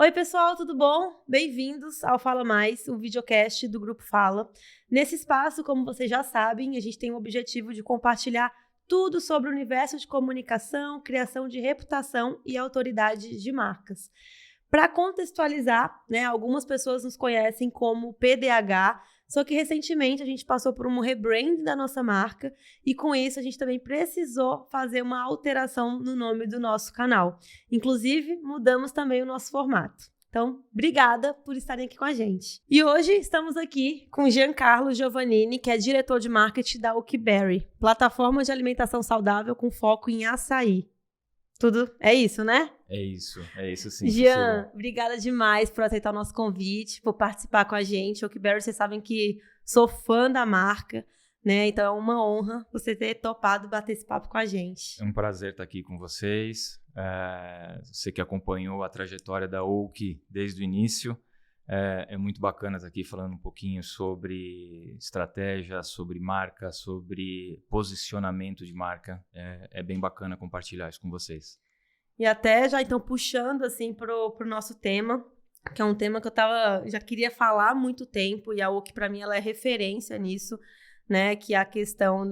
Oi, pessoal, tudo bom? Bem-vindos ao Fala Mais, o videocast do Grupo Fala. Nesse espaço, como vocês já sabem, a gente tem o objetivo de compartilhar tudo sobre o universo de comunicação, criação de reputação e autoridade de marcas. Para contextualizar, algumas pessoas nos conhecem como PDH, só que recentemente a gente passou por um rebrand da nossa marca e com isso a gente também precisou fazer uma alteração no nome do nosso canal. Inclusive, mudamos também o nosso formato. Então, obrigada por estarem aqui com a gente. E hoje estamos aqui com Giancarlo Giovannini, que é diretor de marketing da Oakberry, plataforma de alimentação saudável com foco em açaí. Tudo é isso, né? É isso sim. Jean, obrigada demais por aceitar o nosso convite, por participar com a gente. Oakberry, vocês sabem que sou fã da marca, né? Então é uma honra você ter topado bater esse papo com a gente. É um prazer estar aqui com vocês. Você que acompanhou a trajetória da Oak desde o início. É muito bacana estar aqui falando um pouquinho sobre estratégia, sobre marca, sobre posicionamento de marca. É bem bacana compartilhar isso com vocês. E até já então puxando assim pro nosso tema, que é um tema que eu já queria falar há muito tempo, e a Oak para mim ela é referência nisso, né, que é a questão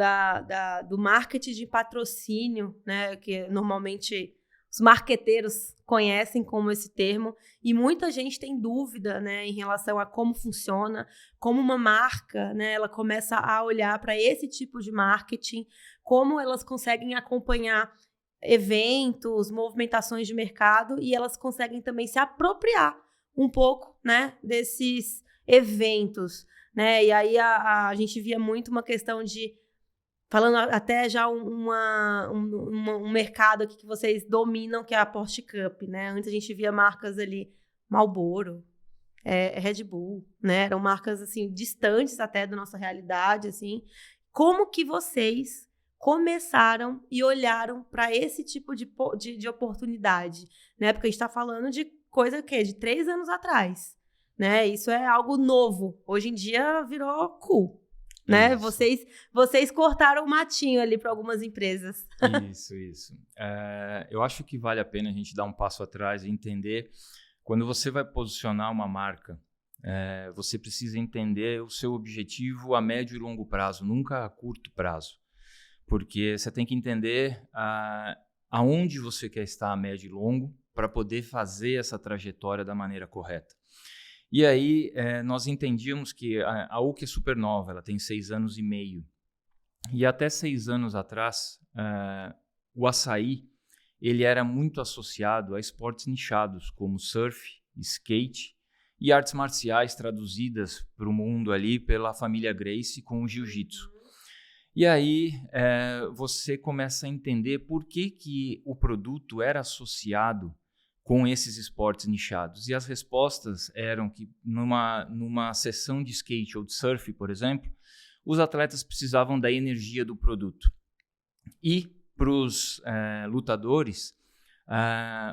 do marketing de patrocínio, né, que normalmente os marqueteiros conhecem como esse termo, e muita gente tem dúvida, né, em relação a como funciona, como uma marca, né, ela começa a olhar para esse tipo de marketing, como elas conseguem acompanhar eventos, movimentações de mercado, e elas conseguem também se apropriar um pouco, né, desses eventos, né, e aí a gente via muito uma questão de, falando até já um mercado aqui que vocês dominam, que é a Porsche Cup, né, antes a gente via marcas ali, Marlboro, Red Bull, né, eram marcas, assim, distantes até da nossa realidade, assim, como que vocês começaram e olharam para esse tipo de oportunidade, né? Porque a gente está falando de coisa de 3 anos atrás, né? Isso é algo novo. Hoje em dia virou cool, né? Vocês cortaram o matinho ali para algumas empresas. Isso. Eu acho que vale a pena a gente dar um passo atrás e entender, quando você vai posicionar uma marca, você precisa entender o seu objetivo a médio e longo prazo, nunca a curto prazo. Porque você tem que entender aonde você quer estar a médio e longo para poder fazer essa trajetória da maneira correta. E aí nós entendíamos que a Oak é super nova, ela tem 6 anos e meio. E até 6 anos atrás, o açaí ele era muito associado a esportes nichados, como surf, skate e artes marciais traduzidas para o mundo ali pela família Gracie com o jiu-jitsu. E aí você começa a entender por que o produto era associado com esses esportes nichados. E as respostas eram que numa sessão de skate ou de surf, por exemplo, os atletas precisavam da energia do produto. E para os lutadores,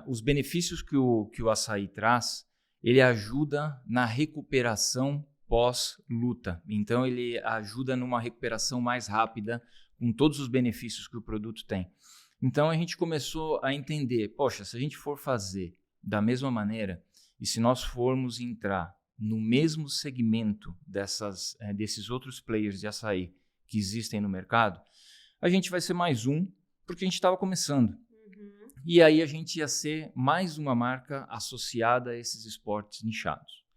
os benefícios que o açaí traz, ele ajuda na recuperação pós-luta. Então, ele ajuda numa recuperação mais rápida com todos os benefícios que o produto tem. Então, a gente começou a entender, poxa, se a gente for fazer da mesma maneira e se nós formos entrar no mesmo segmento desses outros players de açaí que existem no mercado, a gente vai ser mais um, porque a gente estava começando. E aí a gente ia ser mais uma marca associada a esses esportes nichados.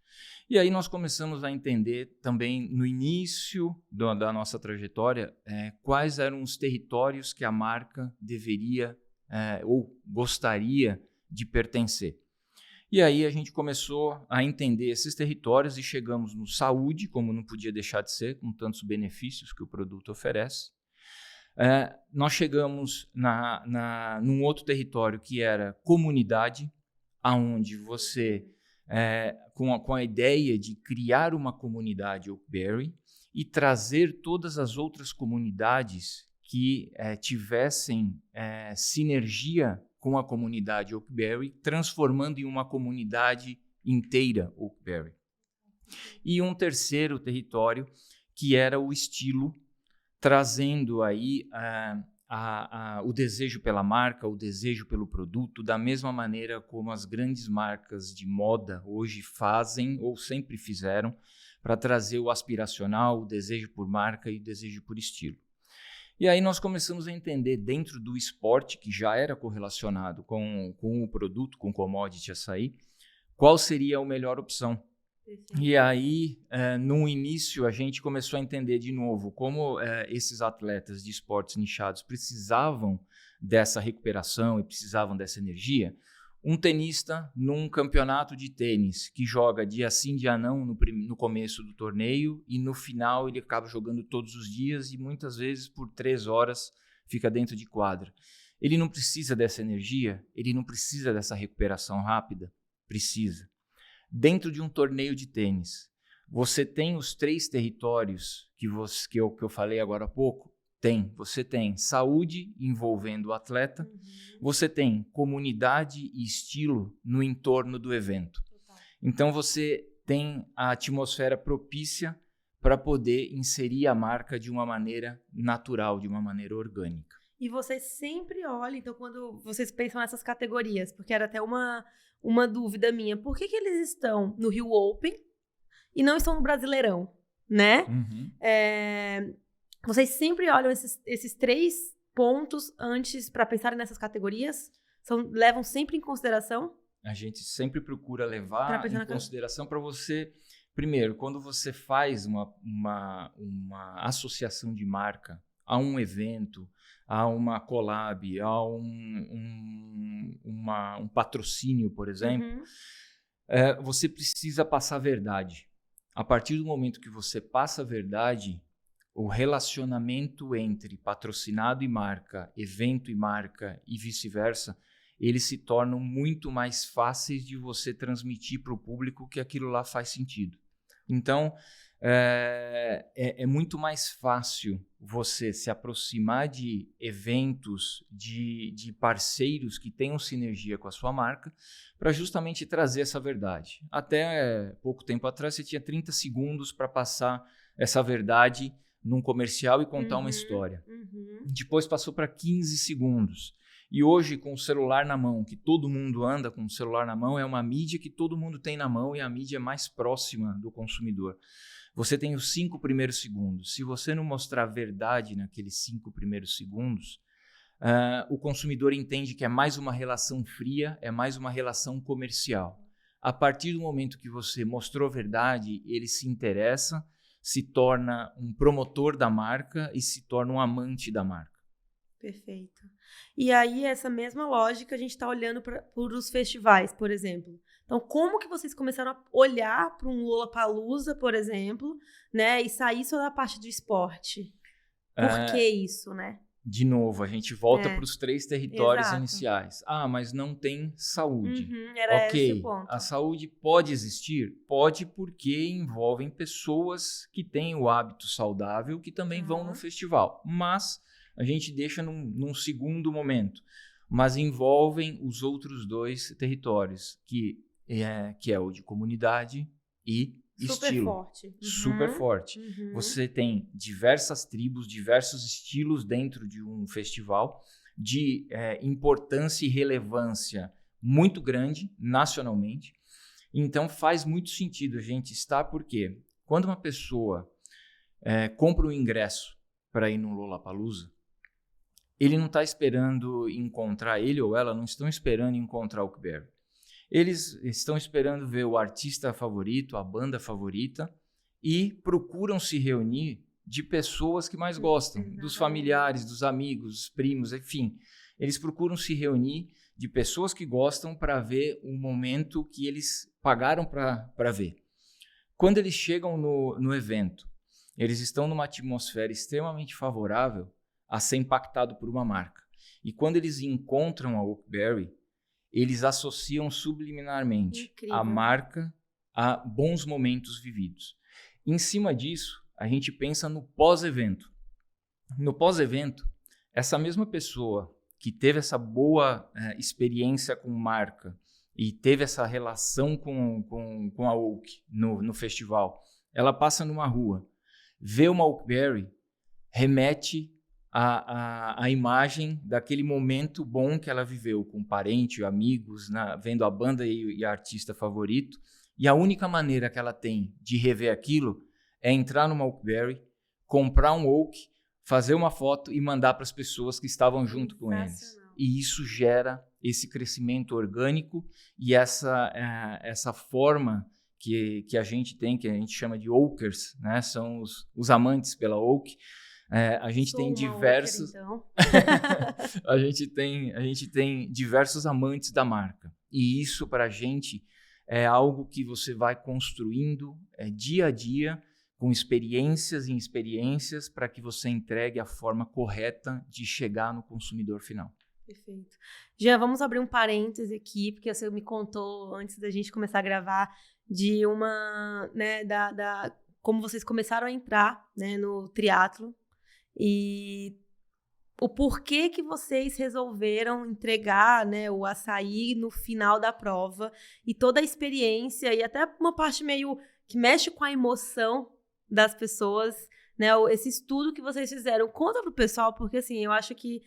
E aí nós começamos a entender também no início da nossa trajetória quais eram os territórios que a marca deveria ou gostaria de pertencer. E aí a gente começou a entender esses territórios e chegamos no saúde, como não podia deixar de ser, com tantos benefícios que o produto oferece. Nós chegamos num outro território que era comunidade, onde você... com a ideia de criar uma comunidade Oakberry e trazer todas as outras comunidades que tivessem sinergia com a comunidade Oakberry, transformando em uma comunidade inteira Oakberry. E um terceiro território, que era o estilo, trazendo aí o desejo pela marca, o desejo pelo produto, da mesma maneira como as grandes marcas de moda hoje fazem ou sempre fizeram, para trazer o aspiracional, o desejo por marca e o desejo por estilo. E aí nós começamos a entender dentro do esporte, que já era correlacionado com o produto, com o commodity açaí, qual seria a melhor opção. E aí, no início, a gente começou a entender de novo como esses atletas de esportes nichados precisavam dessa recuperação e precisavam dessa energia. Um tenista num campeonato de tênis que joga dia sim, dia não no começo do torneio e no final ele acaba jogando todos os dias e muitas vezes por 3 horas fica dentro de quadra. Ele não precisa dessa energia? Ele não precisa dessa recuperação rápida? Precisa. Dentro de um torneio de tênis, você tem os 3 territórios que eu falei agora há pouco? Você tem saúde envolvendo o atleta, você tem comunidade e estilo no entorno do evento. Então você tem a atmosfera propícia para poder inserir a marca de uma maneira natural, de uma maneira orgânica. E vocês sempre olham, então, quando vocês pensam nessas categorias, porque era até uma dúvida minha, por que eles estão no Rio Open e não estão no Brasileirão, né? Vocês sempre olham esses 3 pontos antes para pensarem nessas categorias? Levam sempre em consideração? A gente sempre procura levar em consideração para você... Primeiro, quando você faz uma associação de marca a um evento, a uma collab, a um patrocínio, por exemplo, você precisa passar a verdade. A partir do momento que você passa a verdade, o relacionamento entre patrocinado e marca, evento e marca e vice-versa, eles se tornam muito mais fáceis de você transmitir para o público que aquilo lá faz sentido. Então, é muito mais fácil você se aproximar de eventos, de parceiros que tenham sinergia com a sua marca, para justamente trazer essa verdade. Até pouco tempo atrás, você tinha 30 segundos para passar essa verdade num comercial e contar uma história. Depois passou para 15 segundos. E hoje, com o celular na mão, que todo mundo anda com o celular na mão, é uma mídia que todo mundo tem na mão e a mídia mais próxima do consumidor. Você tem os 5 primeiros segundos. Se você não mostrar verdade naqueles 5 primeiros segundos, o consumidor entende que é mais uma relação fria, é mais uma relação comercial. A partir do momento que você mostrou verdade, ele se interessa, se torna um promotor da marca e se torna um amante da marca. Perfeito. E aí, essa mesma lógica, a gente está olhando para os festivais, por exemplo. Então, como que vocês começaram a olhar para um Lollapalooza, por exemplo, né, e sair só da parte do esporte? Por que isso, né? De novo, a gente volta para os 3 territórios Exato. iniciais. Mas não tem saúde. Era esse o Ok, ponto. a saúde pode existir? Pode, porque envolvem pessoas que têm o hábito saudável que também vão no festival. Mas a gente deixa num segundo momento. Mas envolvem os outros 2 territórios, que é o de comunidade e estilo. Forte. Super forte. Você tem diversas tribos, diversos estilos dentro de um festival de importância e relevância muito grande nacionalmente. Então faz muito sentido a gente estar, porque quando uma pessoa compra um ingresso para ir no Lollapalooza, ele não está esperando encontrar, ele ou ela não estão esperando encontrar o Oakberry. Eles estão esperando ver o artista favorito, a banda favorita, e procuram se reunir de pessoas que mais gostam, dos familiares, dos amigos, dos primos, enfim. Eles procuram se reunir de pessoas que gostam para ver o momento que eles pagaram para ver. Quando eles chegam no evento, eles estão numa atmosfera extremamente favorável a ser impactado por uma marca. E quando eles encontram a Oakberry, eles associam subliminarmente a marca a bons momentos vividos. Em cima disso, a gente pensa no pós-evento. No pós-evento, essa mesma pessoa que teve essa boa experiência com marca e teve essa relação com a Oak no festival, ela passa numa rua, vê uma Oakberry, remete a imagem daquele momento bom que ela viveu com parente, amigos, vendo a banda e a artista favorito. E a única maneira que ela tem de rever aquilo é entrar numa Oakberry, comprar um Oak, fazer uma foto e mandar para as pessoas que estavam junto com eles. E isso gera esse crescimento orgânico e essa forma que a gente tem, que a gente chama de Oakers, né? São os amantes pela Oak. A gente tem diversos Oaker, então. a gente tem diversos amantes da marca. E isso para a gente é algo que você vai construindo dia a dia, com experiências em experiências, para que você entregue a forma correta de chegar no consumidor final. Perfeito. Já vamos abrir um parêntese aqui, porque você me contou antes da gente começar a gravar de uma, né, como vocês começaram a entrar, né, no triatlo e o porquê que vocês resolveram entregar, né, o açaí no final da prova e toda a experiência e até uma parte meio que mexe com a emoção das pessoas, né, esse estudo que vocês fizeram. Conta pro pessoal, porque assim, eu acho que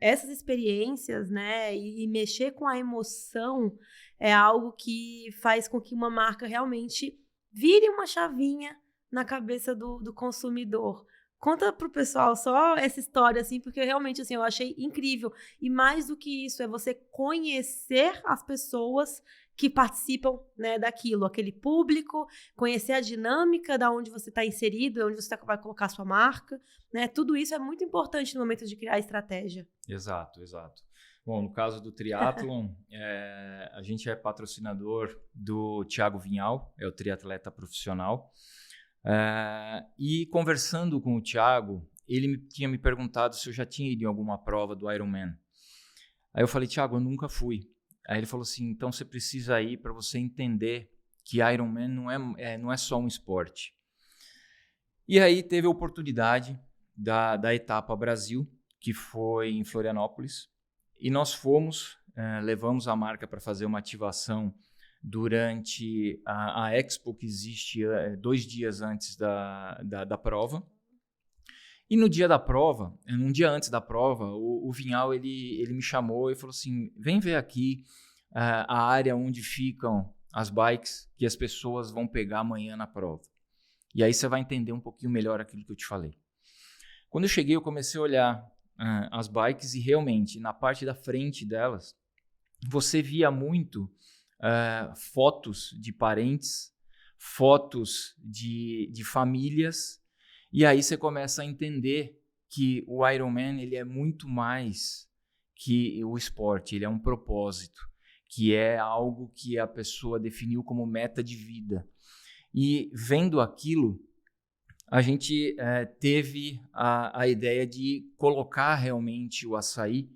essas experiências, né, e mexer com a emoção é algo que faz com que uma marca realmente vire uma chavinha na cabeça do consumidor. Conta pro pessoal só essa história, assim, porque realmente, assim, eu achei incrível. E mais do que isso, é você conhecer as pessoas que participam, né, daquilo, aquele público, conhecer a dinâmica da onde você está inserido, onde você vai colocar a sua marca, né? Tudo isso é muito importante no momento de criar a estratégia. Exato. Bom, no caso do triatlon, a gente é patrocinador do Thiago Vinhal, é o triatleta profissional. E conversando com o Thiago, ele tinha me perguntado se eu já tinha ido em alguma prova do Ironman. Aí eu falei, Thiago, eu nunca fui. Aí ele falou assim, então você precisa ir para você entender que Ironman não é só um esporte. E aí teve a oportunidade da Etapa Brasil, que foi em Florianópolis, e nós fomos, levamos a marca para fazer uma ativação durante a Expo, que existe 2 dias antes da prova. E no dia da prova, um dia antes da prova, o Vinhal ele me chamou e falou assim, vem ver aqui a área onde ficam as bikes que as pessoas vão pegar amanhã na prova. E aí você vai entender um pouquinho melhor aquilo que eu te falei. Quando eu cheguei, eu comecei a olhar as bikes e realmente, na parte da frente delas, você via muito fotos de parentes, fotos de famílias, e aí você começa a entender que o Ironman ele é muito mais que o esporte, ele é um propósito, que é algo que a pessoa definiu como meta de vida. E vendo aquilo, a gente teve a ideia de colocar realmente o açaí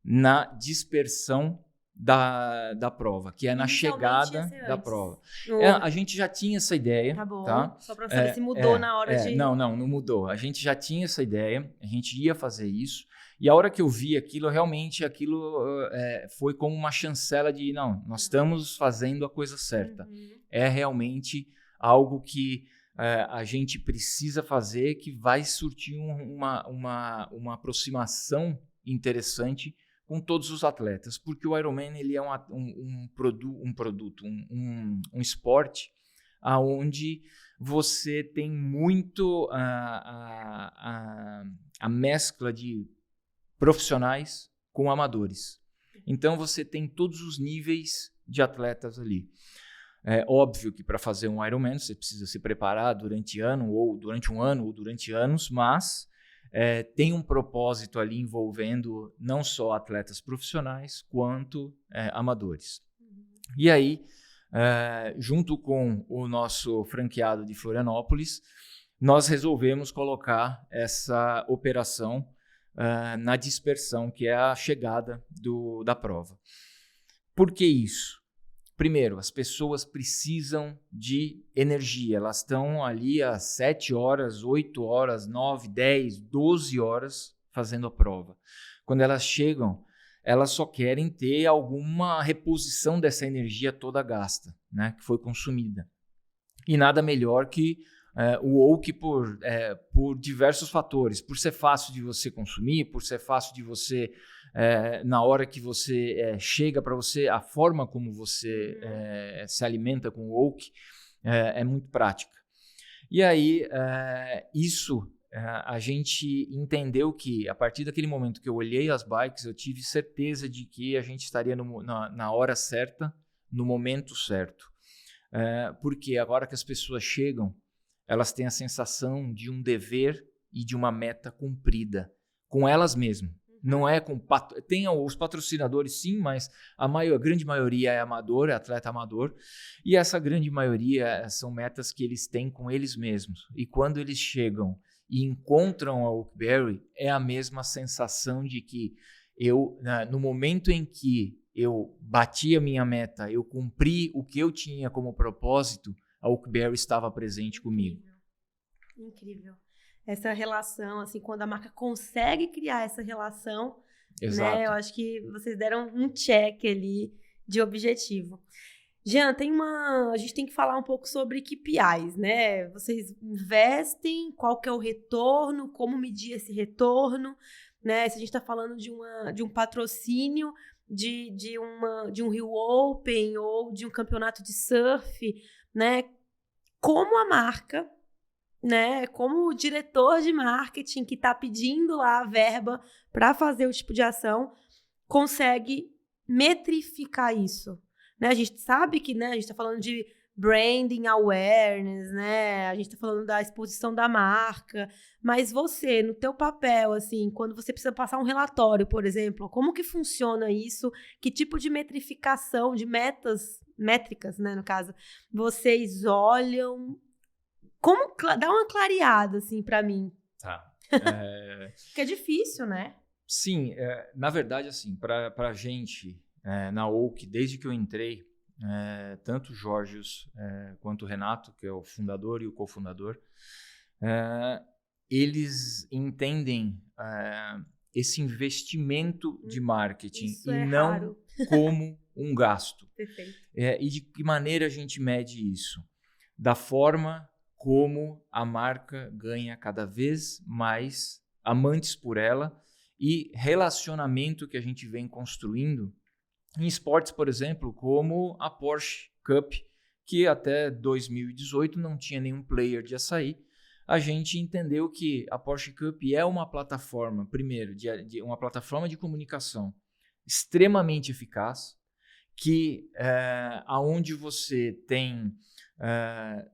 na dispersão da prova, que é na chegada da prova. A gente já tinha essa ideia. Tá bom. Tá? Só para saber se mudou na hora de... Não mudou. A gente já tinha essa ideia, a gente ia fazer isso. E a hora que eu vi aquilo, realmente aquilo foi como uma chancela de, não, nós estamos fazendo a coisa certa. É realmente algo que a gente precisa fazer, que vai surtir uma aproximação interessante com todos os atletas, porque o Ironman ele é um esporte onde você tem muito a mescla de profissionais com amadores. Então você tem todos os níveis de atletas ali. É óbvio que para fazer um Ironman você precisa se preparar durante um ano ou durante anos, mas tem um propósito ali envolvendo não só atletas profissionais quanto amadores. E aí, junto com o nosso franqueado de Florianópolis, nós resolvemos colocar essa operação na dispersão, que é a chegada da prova. Por que isso? Primeiro, as pessoas precisam de energia. Elas estão ali às 7 horas, 8 horas, 9, 10, 12 horas fazendo a prova. Quando elas chegam, elas só querem ter alguma reposição dessa energia toda gasta, né, que foi consumida. E nada melhor que o Oak por diversos fatores, por ser fácil de você consumir, por ser fácil de você, na hora que você chega para você, a forma como você se alimenta com o Oak é muito prática. E aí, a gente entendeu que, a partir daquele momento que eu olhei as bikes, eu tive certeza de que a gente estaria na hora certa, no momento certo. Porque agora que as pessoas chegam, elas têm a sensação de um dever e de uma meta cumprida com elas mesmas. Não é com... Tem os patrocinadores, sim, mas a grande maioria é amador, é atleta amador. E essa grande maioria são metas que eles têm com eles mesmos. E quando eles chegam e encontram a Oakberry, é a mesma sensação de que no momento em que eu bati a minha meta, eu cumpri o que eu tinha como propósito, a Oakberry estava presente comigo. Incrível. Essa relação, assim, quando a marca consegue criar essa relação, Exato. né? Eu acho que vocês deram um check ali de objetivo. Jean, a gente tem que falar um pouco sobre KPIs, né? Vocês investem, qual que é o retorno, como medir esse retorno, né? Se a gente está falando de um patrocínio, de um Rio Open ou de um campeonato de surf, né? Como a marca, né? Como o diretor de marketing que está pedindo lá a verba para fazer o tipo de ação consegue metrificar isso, né? A gente sabe que, né, a gente está falando de branding awareness, né? A gente está falando da exposição da marca, mas você, no teu papel, assim, quando você precisa passar um relatório, por exemplo, como que funciona isso? Que tipo de metrificação, de métricas, né, no caso, vocês olham? Como dá uma clareada, assim, para mim? Tá. Porque é difícil, né? Sim, na verdade, assim, para a gente, na Oak, desde que eu entrei, tanto o Jorgios quanto o Renato, que é o fundador e o cofundador, eles entendem esse investimento de marketing Isso e é não raro. como um gasto. Perfeito. E de que maneira a gente mede isso? Da forma como a marca ganha cada vez mais amantes por ela e relacionamento que a gente vem construindo em esportes, por exemplo, como a Porsche Cup, que até 2018 não tinha nenhum player de açaí. A gente entendeu que a Porsche Cup é uma plataforma, primeiro, de uma plataforma de comunicação extremamente eficaz, que aonde você tem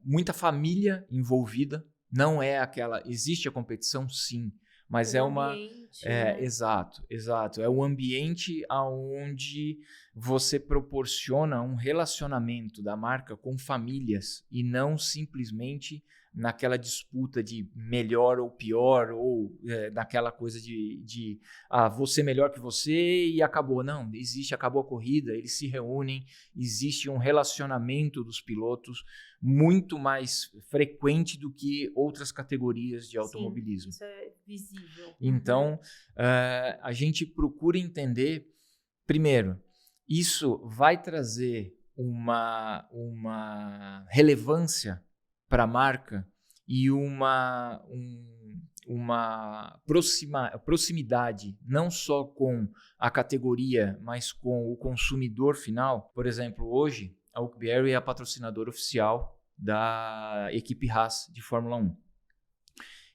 muita família envolvida, não é aquela... Existe a competição, sim, mas é uma... Ambiente, né? Exato. É um ambiente onde você proporciona um relacionamento da marca com famílias e não simplesmente naquela disputa de melhor ou pior, ou naquela coisa de você melhor que você e acabou. Não, acabou a corrida, eles se reúnem, existe um relacionamento dos pilotos muito mais frequente do que outras categorias de automobilismo. Sim, isso é visível. Então, a gente procura entender, primeiro, isso vai trazer uma relevância para a marca e uma proximidade, não só com a categoria, mas com o consumidor final. Por exemplo, hoje, a Oakberry é a patrocinadora oficial da equipe Haas de Fórmula 1.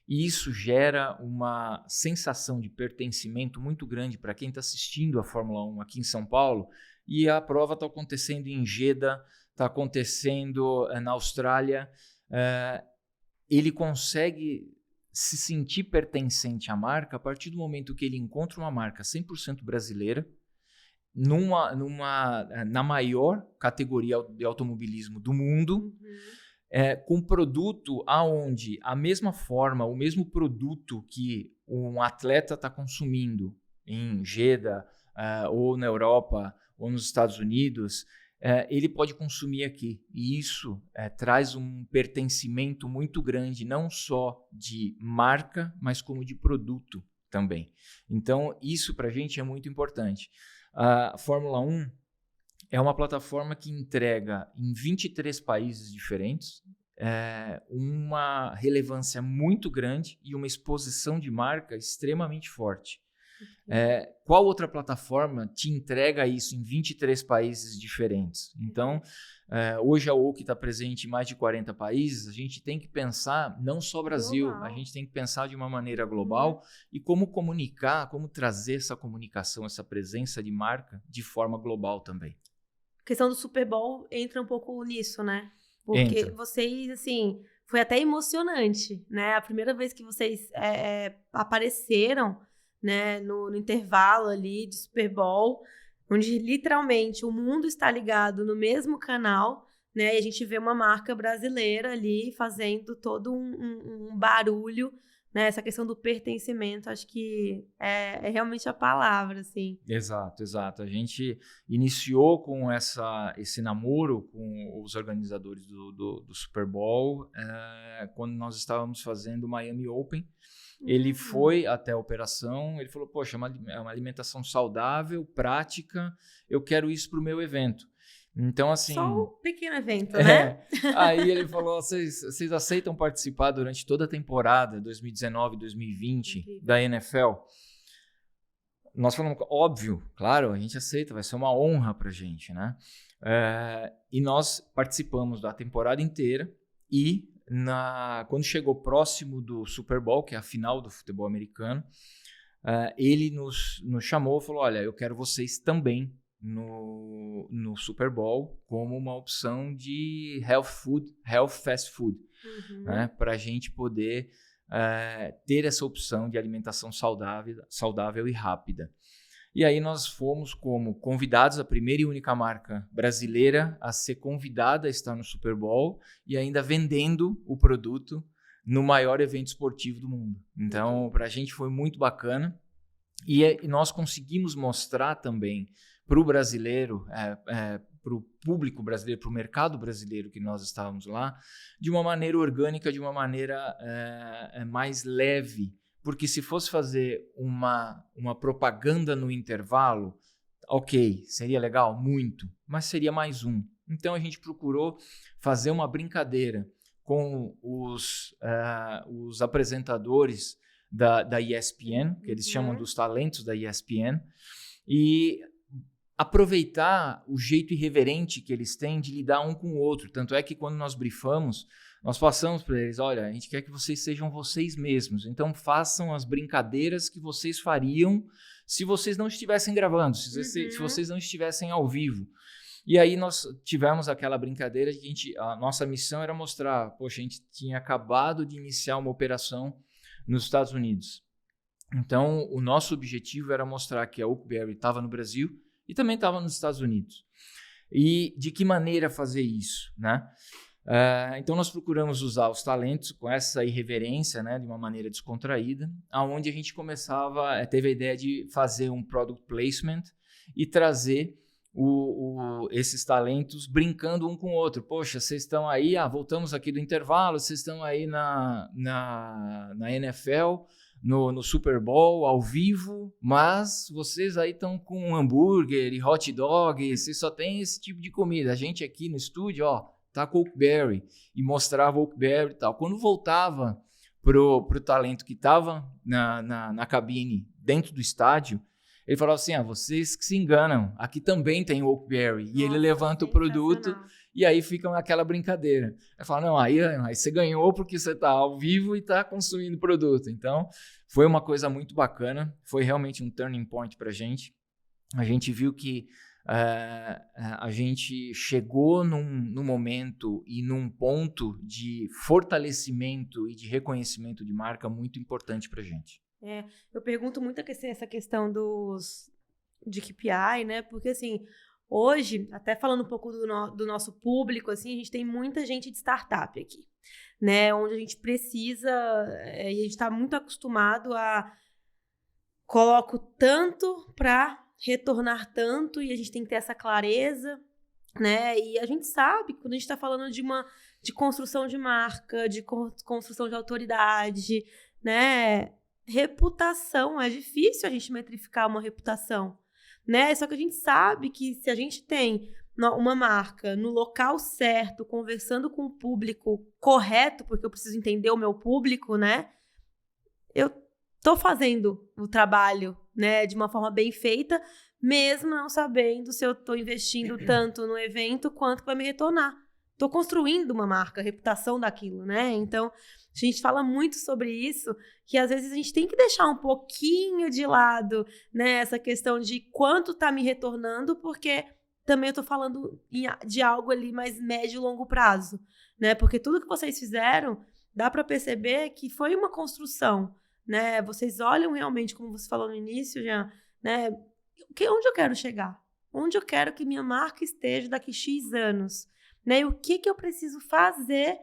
E isso gera uma sensação de pertencimento muito grande para quem está assistindo a Fórmula 1 aqui em São Paulo. E a prova está acontecendo em Jeddah, está acontecendo na Austrália. Ele consegue se sentir pertencente à marca a partir do momento que ele encontra uma marca 100% brasileira, na maior categoria de automobilismo do mundo, com produto aonde a mesma forma, o mesmo produto que um atleta está consumindo em Jeddah, ou na Europa, ou nos Estados Unidos, ele pode consumir aqui. E isso traz um pertencimento muito grande, não só de marca, mas como de produto também. Então, isso para a gente é muito importante. A Fórmula 1 é uma plataforma que entrega em 23 países diferentes. uma relevância muito grande e uma exposição de marca extremamente forte. Qual outra plataforma te entrega isso em 23 países diferentes? Então, hoje a Oak está presente em mais de 40 países, a gente tem que pensar não só Brasil, a gente tem que pensar de uma maneira global e como comunicar, como trazer essa comunicação, essa presença de marca de forma global também. A questão do Super Bowl entra um pouco nisso, né? Porque vocês, assim, foi até emocionante, né? A primeira vez que vocês apareceram, né, no intervalo ali de Super Bowl, onde literalmente o mundo está ligado no mesmo canal, né? E a gente vê uma marca brasileira ali fazendo todo um barulho, né? Essa questão do pertencimento, acho que é realmente a palavra, assim. Exato. A gente iniciou com esse namoro com os organizadores do Super Bowl quando nós estávamos fazendo o Miami Open. Ele foi até a operação, ele falou, poxa, é uma alimentação saudável, prática, eu quero isso para o meu evento. Então, assim... Só um pequeno evento, né? Aí ele falou, vocês aceitam participar durante toda a temporada 2019, 2020 da NFL? Nós falamos, óbvio, claro, a gente aceita, vai ser uma honra para a gente, né? E nós participamos da temporada inteira e quando chegou próximo do Super Bowl, que é a final do futebol americano, ele nos chamou e falou, olha, eu quero vocês também no Super Bowl como uma opção de health fast food, né, para a gente poder ter essa opção de alimentação saudável e rápida. E aí nós fomos como convidados, a primeira e única marca brasileira a ser convidada a estar no Super Bowl e ainda vendendo o produto no maior evento esportivo do mundo. Então, para a gente foi muito bacana. E nós conseguimos mostrar também para o brasileiro, para o público brasileiro, para o mercado brasileiro que nós estávamos lá, de uma maneira orgânica, de uma maneira mais leve. Porque se fosse fazer uma propaganda no intervalo, ok, seria legal, muito, mas seria mais um. Então a gente procurou fazer uma brincadeira com os apresentadores da ESPN, que eles chamam dos talentos da ESPN, e aproveitar o jeito irreverente que eles têm de lidar um com o outro. Tanto é que quando nós briefamos, nós passamos para eles, olha, a gente quer que vocês sejam vocês mesmos, então façam as brincadeiras que vocês fariam se vocês não estivessem gravando, se vocês não estivessem ao vivo. E aí nós tivemos aquela brincadeira de a nossa missão era mostrar, poxa, a gente tinha acabado de iniciar uma operação nos Estados Unidos. Então, o nosso objetivo era mostrar que a Oakberry estava no Brasil e também estava nos Estados Unidos. E de que maneira fazer isso, né? Então nós procuramos usar os talentos com essa irreverência, né, de uma maneira descontraída, aonde a gente teve a ideia de fazer um product placement e trazer esses talentos brincando um com o outro. Poxa, vocês estão aí, voltamos aqui do intervalo, vocês estão aí na NFL, no Super Bowl, ao vivo, mas vocês aí estão com hambúrguer e hot dog, vocês só tem esse tipo de comida. A gente aqui no estúdio, tá com Oakberry, e mostrava Oakberry e tal. Quando voltava pro talento que estava na cabine dentro do estádio, ele falava assim, vocês que se enganam, aqui também tem Oakberry. E ele levanta o produto e aí fica aquela brincadeira. Aí fala, não, aí você ganhou porque você está ao vivo e está consumindo produto. Então, foi uma coisa muito bacana, foi realmente um turning point para a gente. A gente viu que a gente chegou num momento e num ponto de fortalecimento e de reconhecimento de marca muito importante para a gente. Eu pergunto muito essa questão de KPI, né? Porque, assim, hoje, até falando um pouco do nosso público, assim, a gente tem muita gente de startup aqui, né? Onde a gente precisa, e a gente está muito acostumado a coloco tanto para retornar tanto, e a gente tem que ter essa clareza, né? E a gente sabe, quando a gente está falando de construção de marca, de construção de autoridade, né? Reputação, é difícil a gente metrificar uma reputação, né? Só que a gente sabe que se a gente tem uma marca no local certo, conversando com o público correto, porque eu preciso entender o meu público, né? Eu tô fazendo o trabalho, né, de uma forma bem feita, mesmo não sabendo se eu tô investindo tanto no evento quanto vai me retornar. Tô construindo uma marca, a reputação daquilo, né? Então, a gente fala muito sobre isso, que às vezes a gente tem que deixar um pouquinho de lado, né, essa questão de quanto tá me retornando, porque também eu tô falando de algo ali mais médio e longo prazo, né? Porque tudo que vocês fizeram, dá para perceber que foi uma construção, né? Vocês olham realmente, como você falou no início, Jean, né? Onde eu quero chegar? Onde eu quero que minha marca esteja daqui X anos? Né? E o que eu preciso fazer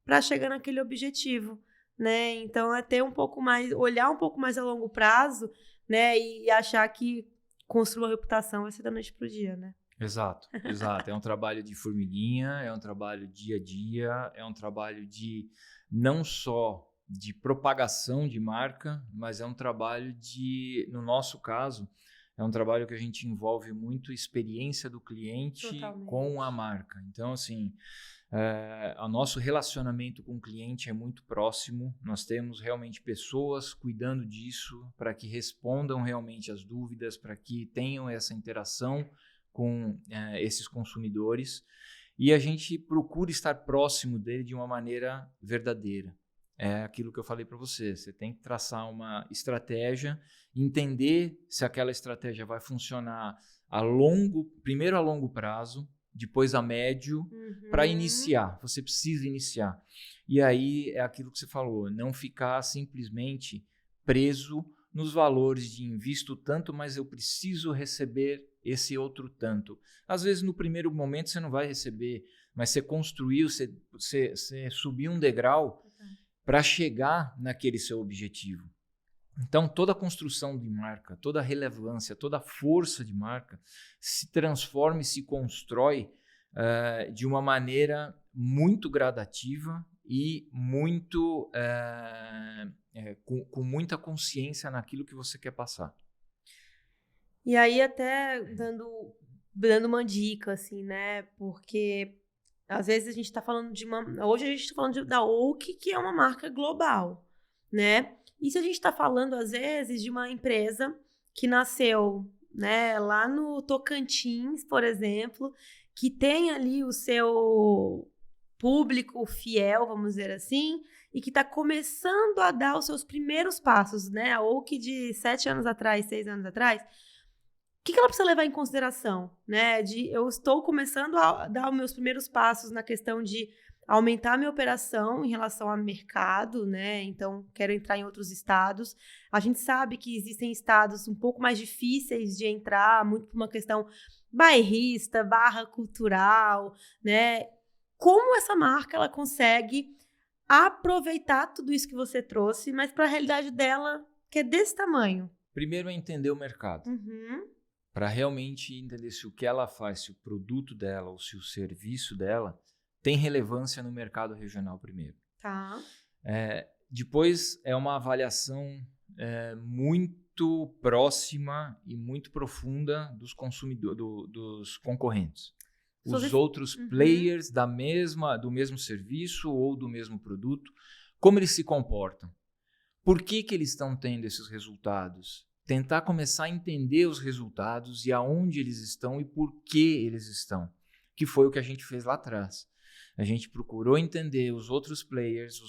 para chegar naquele objetivo? Né? Então, é ter um pouco mais, olhar um pouco mais a longo prazo, né? E achar que construir uma reputação vai ser da noite pro dia, né? Exato, exato. É um trabalho de formiguinha, é um trabalho dia a dia, é um trabalho de não só de propagação de marca, mas é um trabalho de, no nosso caso, é um trabalho que a gente envolve muito experiência do cliente Totalmente. Com a marca. Então, assim, o nosso relacionamento com o cliente é muito próximo. Nós temos realmente pessoas cuidando disso para que respondam realmente as dúvidas, para que tenham essa interação com esses consumidores, e a gente procura estar próximo dele de uma maneira verdadeira. É aquilo que eu falei para você. Você tem que traçar uma estratégia, entender se aquela estratégia vai funcionar primeiro a longo prazo, depois a médio, para iniciar. Você precisa iniciar. E aí é aquilo que você falou, não ficar simplesmente preso nos valores de invisto tanto, mas eu preciso receber esse outro tanto. Às vezes, no primeiro momento, você não vai receber, mas você construiu, você subiu um degrau para chegar naquele seu objetivo. Então, toda a construção de marca, toda a relevância, toda a força de marca se transforma e se constrói de uma maneira muito gradativa e muito com muita consciência naquilo que você quer passar. E aí, até dando uma dica, assim, né? Porque às vezes a gente tá falando de uma... Hoje a gente tá falando da Oak, que é uma marca global, né? E se a gente tá falando, às vezes, de uma empresa que nasceu, né, lá no Tocantins, por exemplo, que tem ali o seu público fiel, vamos dizer assim, e que está começando a dar os seus primeiros passos, né? A Oak de 7 anos atrás, 6 anos atrás, o que ela precisa levar em consideração, né? Eu estou começando a dar os meus primeiros passos na questão de aumentar a minha operação em relação ao mercado, né? Então, quero entrar em outros estados. A gente sabe que existem estados um pouco mais difíceis de entrar, muito por uma questão bairrista, /cultural, né? Como essa marca ela consegue aproveitar tudo isso que você trouxe, mas para a realidade dela, que é desse tamanho? Primeiro é entender o mercado. Para realmente entender se o que ela faz, se o produto dela ou se o serviço dela tem relevância no mercado regional primeiro. Tá. Depois é uma avaliação muito próxima e muito profunda dos consumidores, dos concorrentes. Os outros players do mesmo serviço ou do mesmo produto, como eles se comportam. Por que eles estão tendo esses resultados? Tentar começar a entender os resultados e aonde eles estão e por que eles estão, que foi o que a gente fez lá atrás. A gente procurou entender os outros players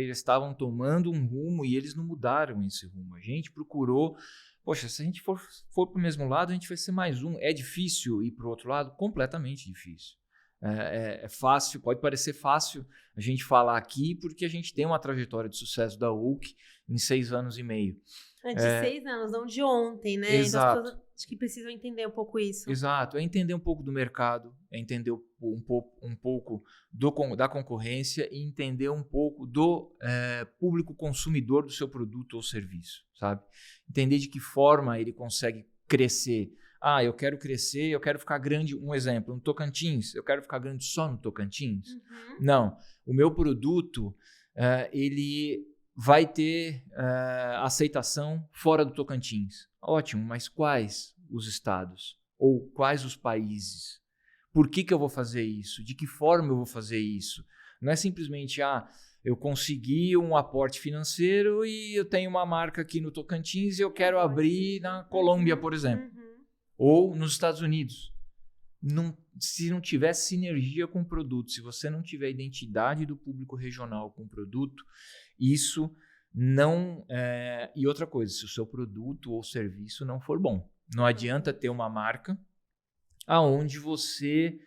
estavam tomando um rumo e eles não mudaram esse rumo. A gente procurou, poxa, se a gente for para o mesmo lado, a gente vai ser mais um. É difícil ir para o outro lado? Completamente difícil. É fácil, pode parecer fácil a gente falar aqui, porque a gente tem uma trajetória de sucesso da Oak em 6 anos e meio. De 6 anos, não de ontem, né? Exato. Então as pessoas acho que precisam entender um pouco isso. Exato, é entender um pouco do mercado, é entender um pouco da concorrência e entender um pouco do público consumidor do seu produto ou serviço, sabe? Entender de que forma ele consegue crescer. Eu quero crescer, eu quero ficar grande. Um exemplo, no Tocantins, eu quero ficar grande só no Tocantins? Não, o meu produto, ele vai ter aceitação fora do Tocantins. Ótimo, mas quais os estados? Ou quais os países? Por que eu vou fazer isso? De que forma eu vou fazer isso? Não é simplesmente, eu consegui um aporte financeiro e eu tenho uma marca aqui no Tocantins e eu quero abrir na Colômbia, por exemplo. Ou nos Estados Unidos. Se não tiver sinergia com o produto, se você não tiver identidade do público regional com o produto, isso não... E outra coisa, se o seu produto ou serviço não for bom. Não adianta ter uma marca aonde você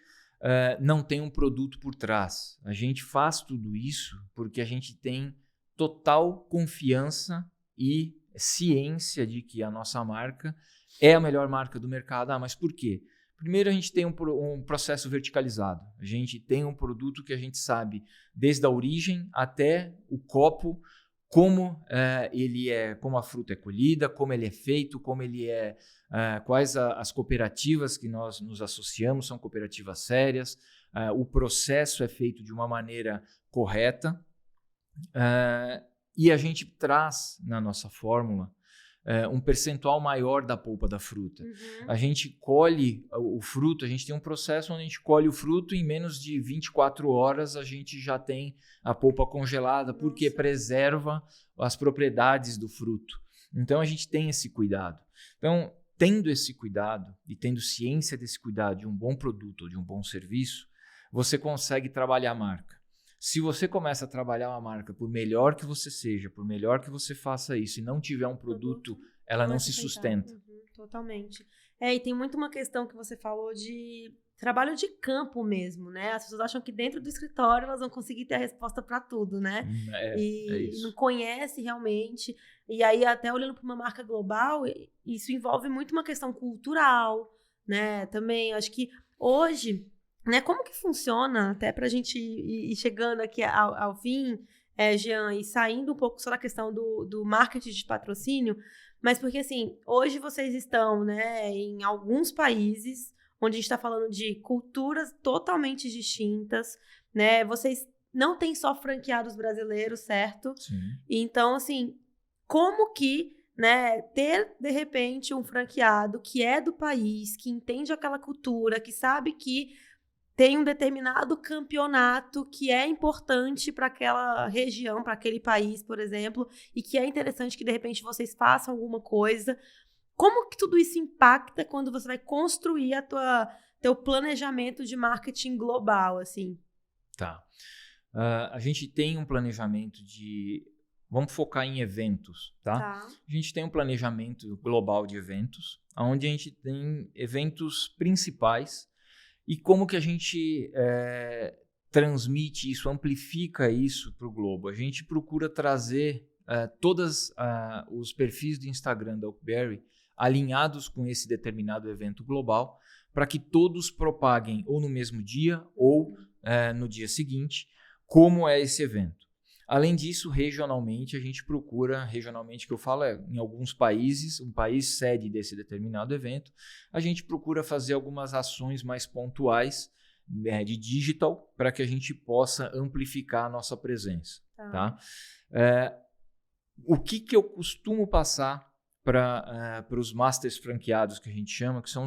não tem um produto por trás. A gente faz tudo isso porque a gente tem total confiança e ciência de que a nossa marca é a melhor marca do mercado. Mas por quê? Primeiro, a gente tem um processo verticalizado. A gente tem um produto que a gente sabe desde a origem até o copo, como como a fruta é colhida, como ele é feito, como ele é, quais as cooperativas que nós nos associamos, são cooperativas sérias, o processo é feito de uma maneira correta, e a gente traz na nossa fórmula um percentual maior da polpa da fruta. A gente colhe o fruto, a gente tem um processo onde a gente colhe o fruto e em menos de 24 horas a gente já tem a polpa congelada, porque preserva as propriedades do fruto. Então a gente tem esse cuidado. Então, tendo esse cuidado e tendo ciência desse cuidado de um bom produto ou de um bom serviço, você consegue trabalhar a marca. Se você começa a trabalhar uma marca, por melhor que você seja, por melhor que você faça isso, e não tiver um produto, ela não se sustenta. Totalmente. E tem muito uma questão que você falou de trabalho de campo mesmo, né? As pessoas acham que dentro do escritório elas vão conseguir ter a resposta para tudo, né? E não conhece realmente. E aí, até olhando para uma marca global, isso envolve muito uma questão cultural, né? Também, acho que hoje... Né, como que funciona, até para a gente ir chegando aqui ao fim, Jean, e saindo um pouco só da questão do marketing de patrocínio, mas porque, assim, hoje vocês estão, né, em alguns países onde a gente está falando de culturas totalmente distintas, né, vocês não têm só franqueados brasileiros, certo? Sim. Então, assim, como que, né, ter, de repente, um franqueado que é do país, que entende aquela cultura, que sabe que tem um determinado campeonato que é importante para aquela região, para aquele país, por exemplo, e que é interessante que, de repente, vocês façam alguma coisa. Como que tudo isso impacta quando você vai construir teu planejamento de marketing global, assim? Tá. A gente tem um planejamento de... Vamos focar em eventos, tá? A gente tem um planejamento global de eventos, onde a gente tem eventos principais. E como que a gente transmite isso, amplifica isso para o globo? A gente procura trazer todos os perfis do Instagram da Oakberry alinhados com esse determinado evento global, para que todos propaguem ou no mesmo dia ou no dia seguinte, como é esse evento. Além disso, regionalmente, a gente procura, regionalmente que eu falo em alguns países, um país sede desse determinado evento, a gente procura fazer algumas ações mais pontuais de digital para que a gente possa amplificar a nossa presença. Tá? O que eu costumo passar para os masters franqueados, que a gente chama, que são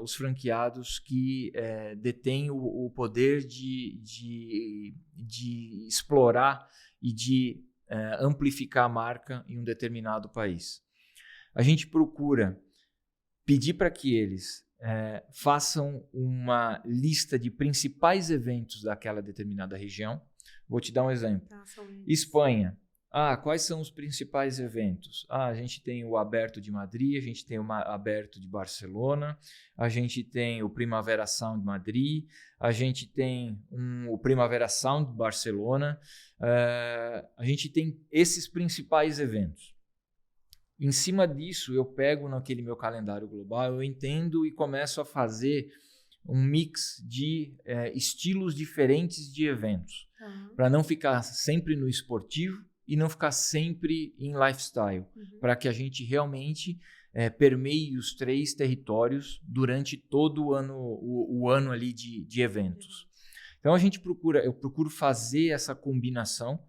os franqueados que detêm o poder de explorar e de amplificar a marca em um determinado país. A gente procura pedir para que eles façam uma lista de principais eventos daquela determinada região. Vou te dar um exemplo. Espanha. Quais são os principais eventos? A gente tem o Aberto de Madrid, a gente tem o Aberto de Barcelona, a gente tem o Primavera Sound Madrid, a gente tem o Primavera Sound Barcelona, a gente tem esses principais eventos. Em cima disso, eu pego naquele meu calendário global, eu entendo e começo a fazer um mix de estilos diferentes de eventos, para não ficar sempre no esportivo, e não ficar sempre em lifestyle, para que a gente realmente permeie os 3 territórios durante todo o ano ali de eventos. Então eu procuro fazer essa combinação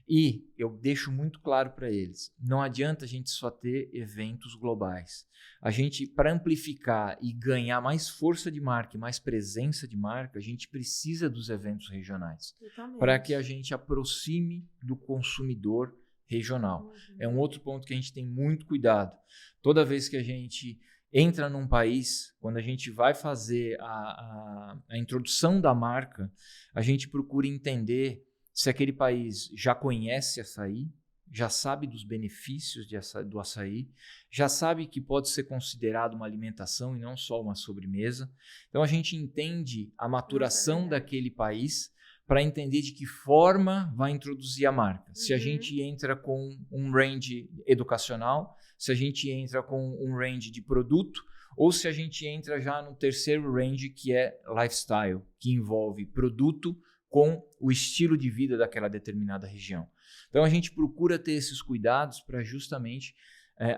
E eu deixo muito claro para eles, não adianta a gente só ter eventos globais. A gente, para amplificar e ganhar mais força de marca e mais presença de marca, a gente precisa dos eventos regionais. Para que a gente aproxime do consumidor regional. É um outro ponto que a gente tem muito cuidado. Toda vez que a gente entra num país, quando a gente vai fazer a introdução da marca, a gente procura entender se aquele país já conhece açaí, já sabe dos benefícios do açaí, já sabe que pode ser considerado uma alimentação e não só uma sobremesa. Então a gente entende a maturação daquele país para entender de que forma vai introduzir a marca. Se a gente entra com um range educacional, se a gente entra com um range de produto, ou se a gente entra já no terceiro range, que é lifestyle, que envolve produto com o estilo de vida daquela determinada região. Então a gente procura ter esses cuidados para justamente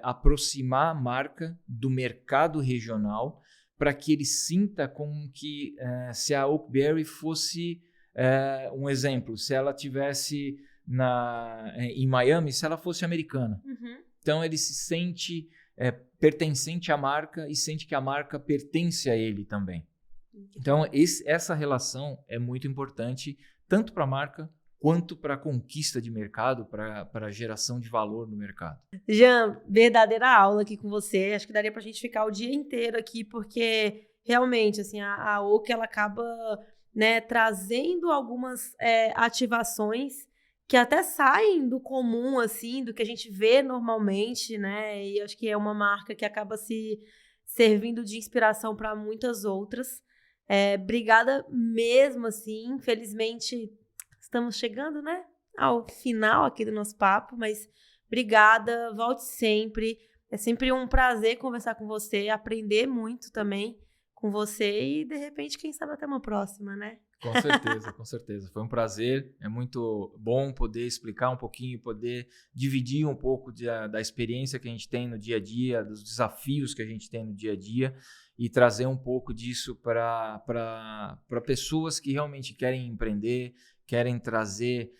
aproximar a marca do mercado regional, para que ele sinta como que se a Oakberry fosse um exemplo, se ela tivesse em Miami, se ela fosse americana. Então ele se sente pertencente à marca e sente que a marca pertence a ele também. Então, essa relação é muito importante, tanto para a marca quanto para a conquista de mercado, para a geração de valor no mercado. Jean, verdadeira aula aqui com você. Acho que daria para a gente ficar o dia inteiro aqui, porque realmente assim, a Oak ela acaba, né, trazendo algumas ativações que até saem do comum, assim, do que a gente vê normalmente, né? E acho que é uma marca que acaba se servindo de inspiração para muitas outras. Obrigada mesmo, assim. Infelizmente, estamos chegando, né, ao final aqui do nosso papo, mas obrigada, volte sempre. É sempre um prazer conversar com você, aprender muito também com você e, de repente, quem sabe até uma próxima, né? Com certeza, com certeza. Foi um prazer. É muito bom poder explicar um pouquinho, poder dividir um pouco da experiência que a gente tem no dia a dia, dos desafios que a gente tem no dia a dia e trazer um pouco disso para pessoas que realmente querem empreender, querem trazer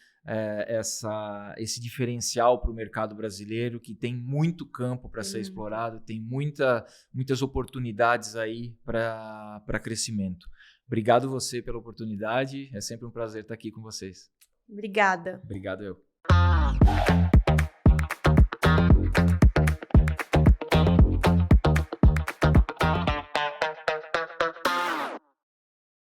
esse diferencial para o mercado brasileiro, que tem muito campo para ser explorado, tem muitas oportunidades aí para crescimento. Obrigado você pela oportunidade, é sempre um prazer estar aqui com vocês. Obrigada. Obrigado eu.